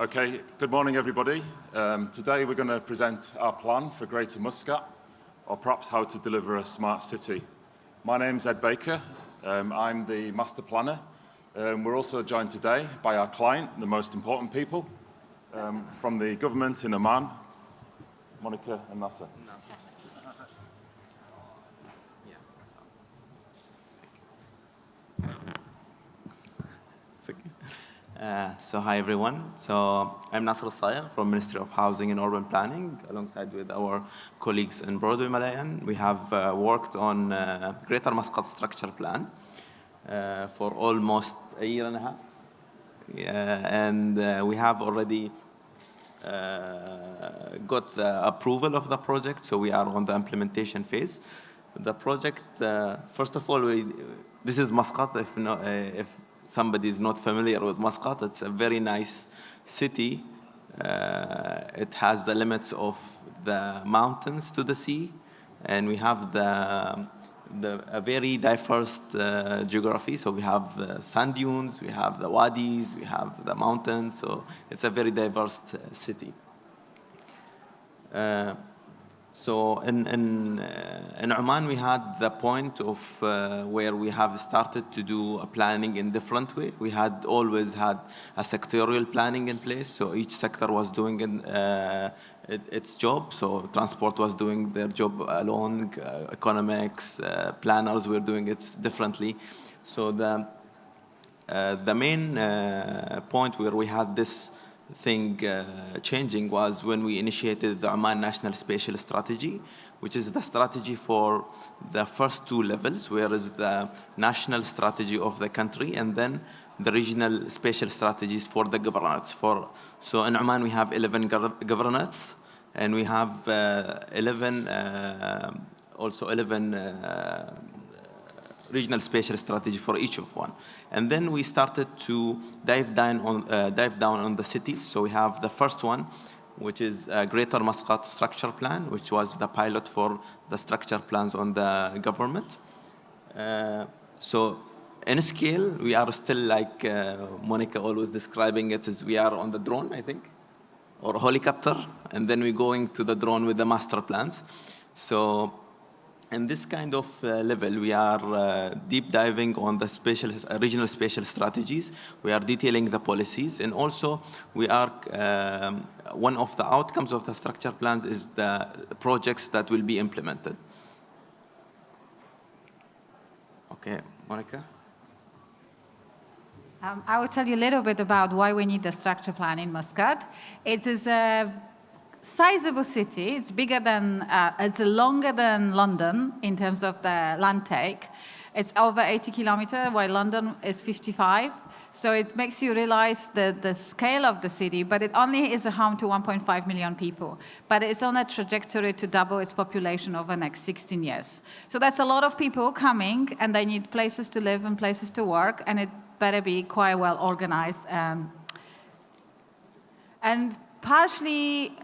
Okay, good morning everybody. Today we're going to present our plan for Greater Muscat, or perhaps how to deliver a smart city. My name's Ed Baker. I'm the master planner. We're also joined today by our client, the most important people, from the government in Oman, Monica and Nasser. So hi everyone. So I'm Nasser Sayegh from Ministry of Housing and Urban Planning, alongside with our colleagues in Broadway, Malyan. We have worked on Greater Muscat Structure Plan for almost a year and a half. And we have already got the approval of the project, so we are on the implementation phase. The project, first of all, this is Muscat. If somebody is not familiar with Muscat, it's a very nice city. It has the limits of the mountains to the sea, and we have a very diverse geography. So we have sand dunes, we have the wadis, we have the mountains. So it's a very diverse city. So in Oman, we had the point of where we have started to do a planning in different way. We had always had a sectorial planning in place. So each sector was doing its job. So transport was doing their job alone. Economics, planners were doing it differently. So the main point where we had this thing changing was when we initiated the Oman National Spatial Strategy, which is the strategy for the first two levels, where is the national strategy of the country and then the regional spatial strategies for the governorates. So in Oman we have 11 governorates, and we have 11 regional spatial strategy for each of one. And then we started to dive down on the cities. So we have the first one, which is Greater Muscat Structure Plan, which was the pilot for the structure plans on the government. So in scale, we are still like Monica always describing it as we are on the drone, I think, or helicopter, and then we're going to the drone with the master plans. So in this kind of level, we are deep diving on the regional spatial strategies. We are detailing the policies, and also we are one of the outcomes of the structure plans is the projects that will be implemented. Okay, Monica. I will tell you a little bit about why we need the structure plan in Muscat. It is a sizable city. It's bigger than, it's longer than London in terms of the land take. It's over 80 kilometers, while London is 55. So it makes you realize the scale of the city, but it only is a home to 1.5 million people. But it's on a trajectory to double its population over the next 16 years. So that's a lot of people coming, and they need places to live and places to work, and it better be quite well organized. And partially,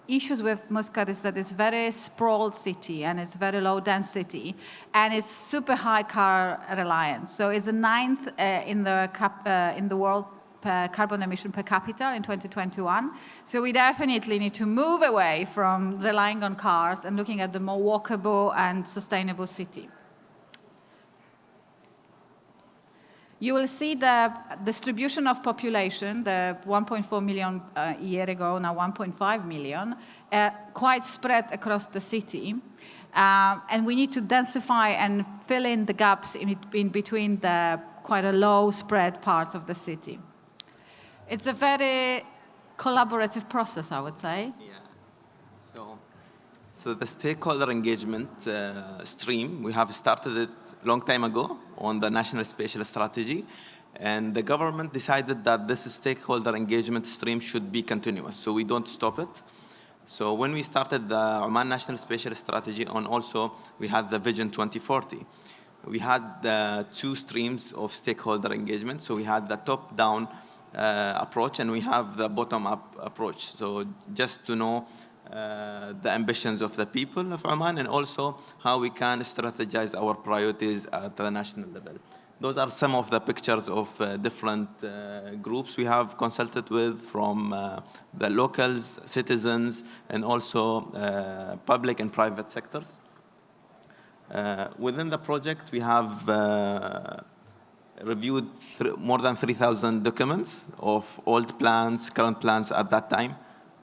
issues with Muscat is that it's a very sprawled city and it's very low density, and it's super high car reliance. So it's the 9th in the world per carbon emission per capita in 2021. So we definitely need to move away from relying on cars and looking at the more walkable and sustainable city. You will see the distribution of population, the 1.4 million a year ago, now 1.5 million, quite spread across the city. And we need to densify and fill in the gaps in between the quite a low spread parts of the city. It's a very collaborative process, I would say. Yeah. So the stakeholder engagement stream, we have started it a long time ago on the National Spatial Strategy, and the government decided that this stakeholder engagement stream should be continuous, so we don't stop it. So when we started the Oman National Spatial Strategy, and also we had the Vision 2040, we had the two streams of stakeholder engagement. So we had the top-down approach, and we have the bottom-up approach. So just to know the ambitions of the people of Oman, and also how we can strategize our priorities at the national level. Those are some of the pictures of different groups we have consulted with, from the locals, citizens, and also public and private sectors. Within the project, we have reviewed more than 3,000 documents of old plans, current plans at that time.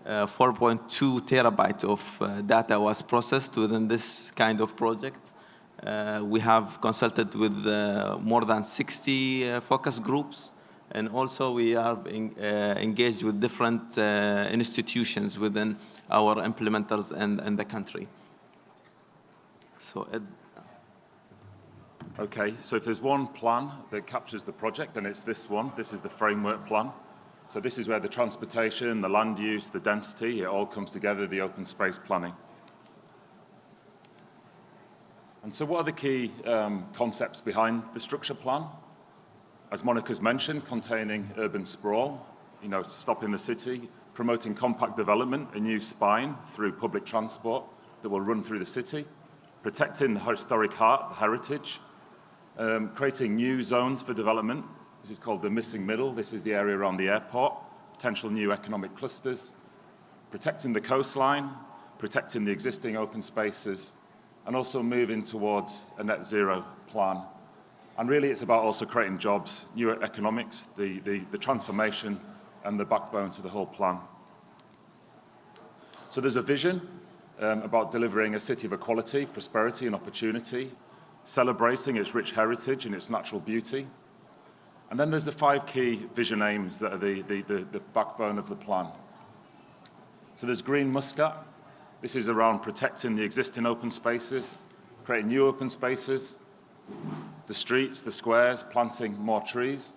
4.2 terabyte of data was processed within this kind of project. We have consulted with more than 60 focus groups, and also we are engaged with different institutions within our implementers and the country. So, Okay, so if there's one plan that captures the project, then it's this one. This is the framework plan. So this is where the transportation, the land use, the density, it all comes together, the open space planning. And so what are the key concepts behind the structure plan? As Monica's mentioned, containing urban sprawl, stopping the city, promoting compact development, a new spine through public transport that will run through the city, protecting the historic heart, the heritage, creating new zones for development. This is called the missing middle. This is the area around the airport, potential new economic clusters, protecting the coastline, protecting the existing open spaces, and also moving towards a net zero plan. And really it's about also creating jobs, new economics, the transformation, and the backbone to the whole plan. So there's a vision about delivering a city of equality, prosperity, and opportunity, celebrating its rich heritage and its natural beauty. And then there's the 5 key vision aims that are the backbone of the plan. So there's Green Muscat. This is around protecting the existing open spaces, creating new open spaces, the streets, the squares, planting more trees.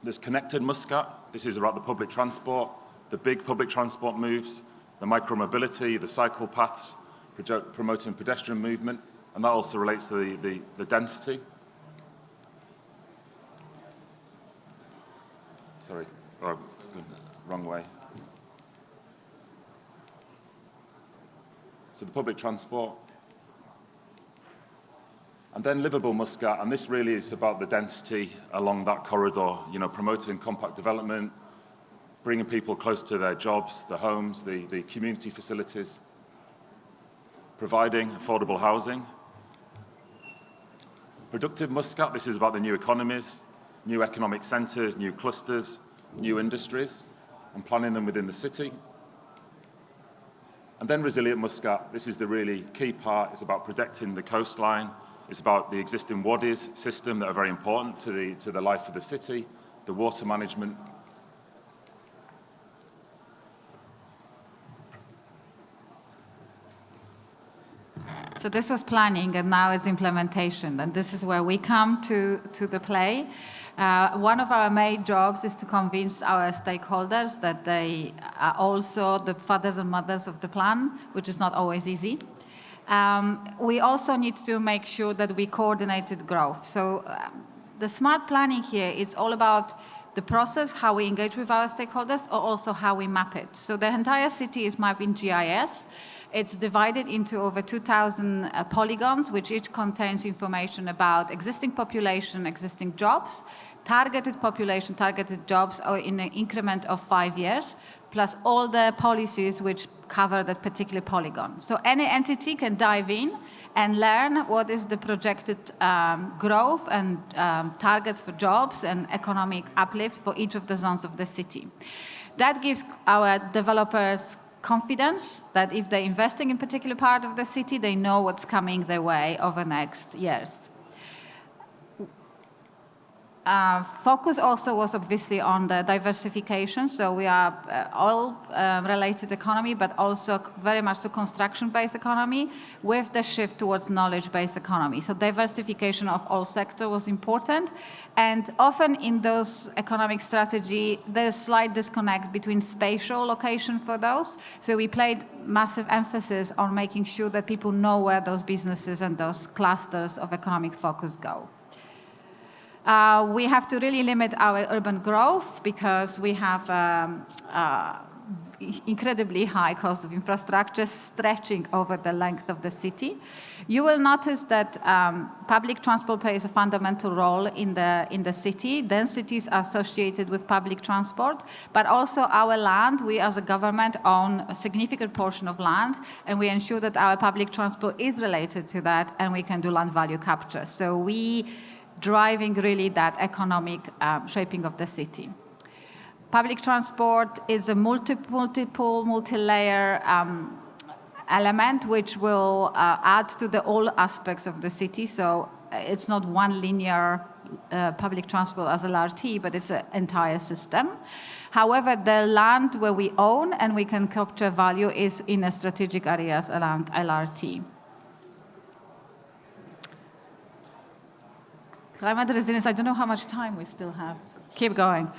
There's Connected Muscat. This is about the public transport, the big public transport moves, the micromobility, the cycle paths, promoting pedestrian movement, and that also relates to the density. Sorry, wrong way. So the public transport. And then livable Muscat, and this really is about the density along that corridor, promoting compact development, bringing people close to their jobs, their homes, the community facilities, providing affordable housing. Productive Muscat, this is about the new economies, new economic centres, new clusters, new industries, and planning them within the city. And then Resilient Muscat, this is the really key part. It's about protecting the coastline. It's about the existing wadis system that are very important to the life of the city, the water management. So this was planning, and now it's implementation, and this is where we come to the play. One of our main jobs is to convince our stakeholders that they are also the fathers and mothers of the plan, which is not always easy. We also need to make sure that we coordinated growth. So the smart planning here, it's all about the process, how we engage with our stakeholders, or also how we map it. So the entire city is mapped in GIS. It's divided into over 2,000 polygons, which each contains information about existing population, existing jobs, targeted population, targeted jobs, or in an increment of 5 years, plus all the policies which cover that particular polygon. So any entity can dive in and learn what is the projected growth and targets for jobs and economic uplifts for each of the zones of the city. That gives our developers confidence that if they're investing in a particular part of the city, they know what's coming their way over the next years. Focus also was obviously on the diversification. So we are all related economy, but also very much to construction-based economy with the shift towards knowledge-based economy. So diversification of all sectors was important. And often in those economic strategy, there's slight disconnect between spatial location for those. So we played massive emphasis on making sure that people know where those businesses and those clusters of economic focus go. We have to really limit our urban growth because we have incredibly high cost of infrastructure stretching over the length of the city. You will notice that public transport plays a fundamental role in the city. Densities are associated with public transport, but also our land. We as a government own a significant portion of land, and we ensure that our public transport is related to that, and we can do land value capture. So we driving really that economic shaping of the city. Public transport is a multi-layer element which will add to all aspects of the city. So it's not one linear public transport as LRT, but it's an entire system. However, the land where we own and we can capture value is in a strategic areas around LRT. Climate resilience, I don't know how much time we still have. Keep going.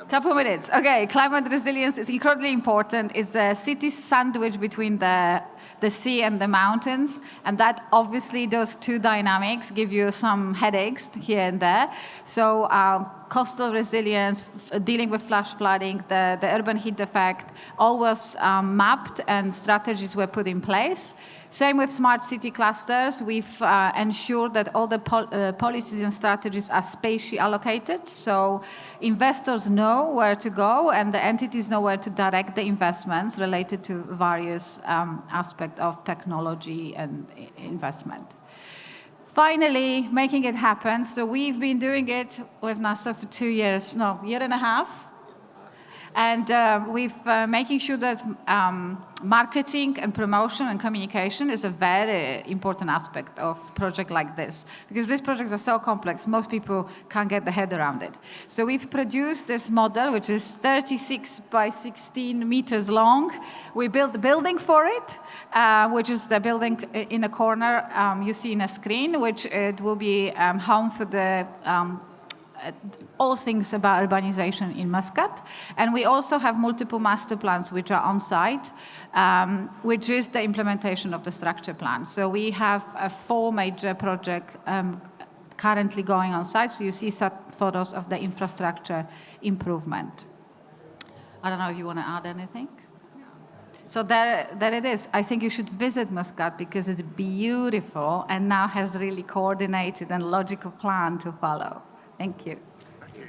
Couple of minutes. Okay, climate resilience is incredibly important. It's a city sandwich between the sea and the mountains, and that obviously those two dynamics give you some headaches here and there. So coastal resilience, dealing with flash flooding, the urban heat effect, all was mapped and strategies were put in place. Same with smart city clusters. We've ensured that all the policies and strategies are spatially allocated, so investors know where to go and the entities know where to direct the investments related to various aspects of technology and investment. Finally, making it happen. So we've been doing it with NASA for 2 years, no, year and a half. And we've making sure that marketing and promotion and communication is a very important aspect of a project like this. Because these projects are so complex, most people can't get their head around it. So we've produced this model, which is 36 by 16 meters long. We built the building for it, which is the building in a corner you see in a screen, which it will be home for the all things about urbanization in Muscat. And we also have multiple master plans which are on site, which is the implementation of the structure plan. So we have 4 major projects currently going on site. So you see some photos of the infrastructure improvement. I don't know if you want to add anything. So there it is. I think you should visit Muscat because it's beautiful and now has really coordinated and logical plan to follow. Thank you. Thank you.